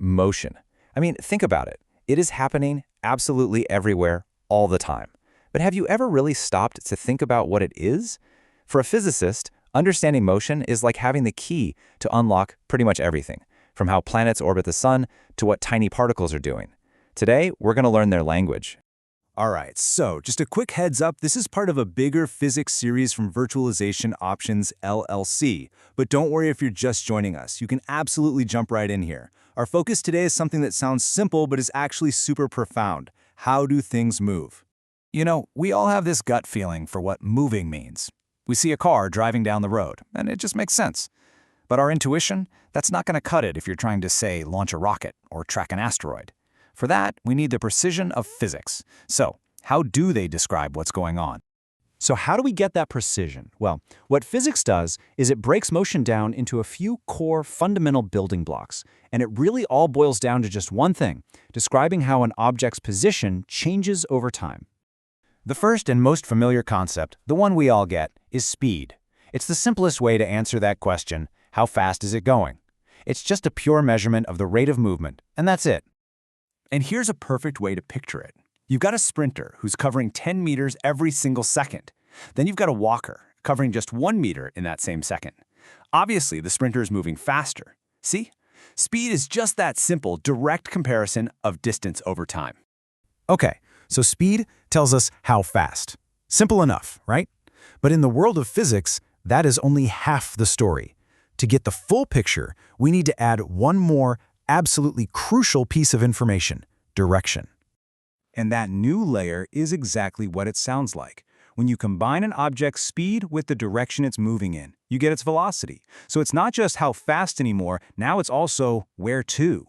motion. I mean, think about it. It is happening absolutely everywhere, all the time. But have you ever really stopped to think about what it is? For a physicist, understanding motion is like having the key to unlock pretty much everything, from how planets orbit the sun to what tiny particles are doing. Today, we're going to learn their language. All right, so just a quick heads up, this is part of a bigger physics series from Virtualization Options LLC. But don't worry if you're just joining us, you can absolutely jump right in here. Our focus today is something that sounds simple but is actually super profound. How do things move? You know, we all have this gut feeling for what moving means. We see a car driving down the road, and it just makes sense. But our intuition, that's not going to cut it if you're trying to, say, launch a rocket or track an asteroid. For that, we need the precision of physics. So, how do they describe what's going on? So how do we get that precision? Well, what physics does is it breaks motion down into a few core fundamental building blocks, and it really all boils down to just one thing, describing how an object's position changes over time. The first and most familiar concept, the one we all get, is speed. It's the simplest way to answer that question, how fast is it going? It's just a pure measurement of the rate of movement, and that's it. And here's a perfect way to picture it. You've got a sprinter who's covering 10 meters every single second. Then you've got a walker covering just 1 meter in that same second. Obviously, the sprinter is moving faster. See? Speed is just that simple, direct comparison of distance over time. Okay, so speed tells us how fast. Simple enough, right? But in the world of physics, that is only half the story. To get the full picture, we need to add one more absolutely crucial piece of information: direction. And that new layer is exactly what it sounds like. When you combine an object's speed with the direction it's moving in, you get its velocity. So it's not just how fast anymore, now it's also where to.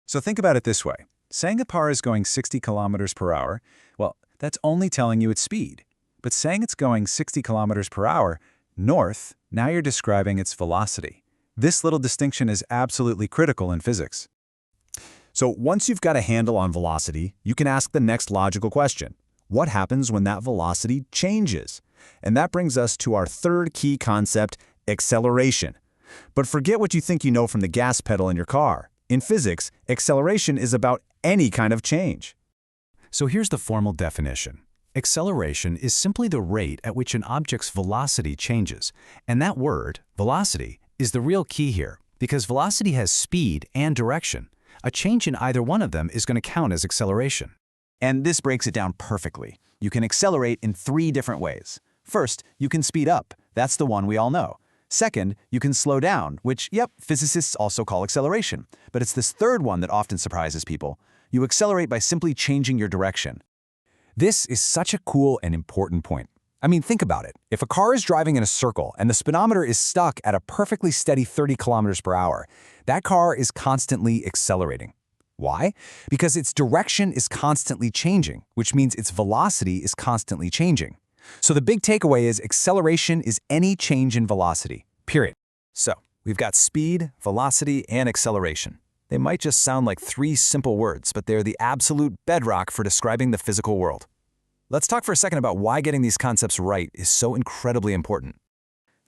So think about it this way. Saying a car is going 60 kilometers per hour, well, that's only telling you its speed. But saying it's going 60 kilometers per hour north, now you're describing its velocity. This little distinction is absolutely critical in physics. So once you've got a handle on velocity, you can ask the next logical question. What happens when that velocity changes? And that brings us to our third key concept, acceleration. But forget what you think you know from the gas pedal in your car. In physics, acceleration is about any kind of change. So here's the formal definition. Acceleration is simply the rate at which an object's velocity changes. And that word, velocity, is the real key here, because velocity has speed and direction. A change in either one of them is going to count as acceleration. And this breaks it down perfectly. You can accelerate in 3 different ways. First, you can speed up. That's the one we all know. Second, you can slow down, which, physicists also call acceleration. But it's this third one that often surprises people. You accelerate by simply changing your direction. This is such a cool and important point. I mean, think about it. If a car is driving in a circle and the speedometer is stuck at a perfectly steady 30 kilometers per hour, that car is constantly accelerating. Why? Because its direction is constantly changing, which means its velocity is constantly changing. So the big takeaway is acceleration is any change in velocity, period. So we've got speed, velocity, and acceleration. They might just sound like 3 simple words, but they're the absolute bedrock for describing the physical world. Let's talk for a second about why getting these concepts right is so incredibly important.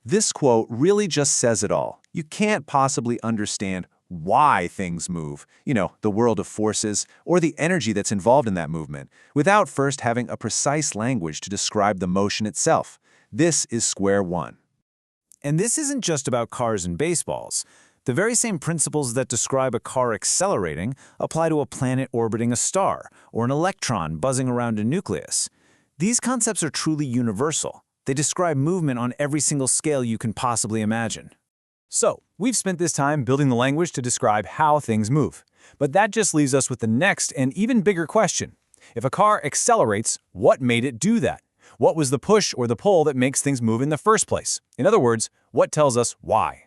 This quote really just says it all. You can't possibly understand why things move, the world of forces, or the energy that's involved in that movement, without first having a precise language to describe the motion itself. This is square one. And this isn't just about cars and baseballs. The very same principles that describe a car accelerating apply to a planet orbiting a star, or an electron buzzing around a nucleus. These concepts are truly universal. They describe movement on every single scale you can possibly imagine. So, we've spent this time building the language to describe how things move. But that just leaves us with the next and even bigger question. If a car accelerates, what made it do that? What was the push or the pull that makes things move in the first place? In other words, what tells us why?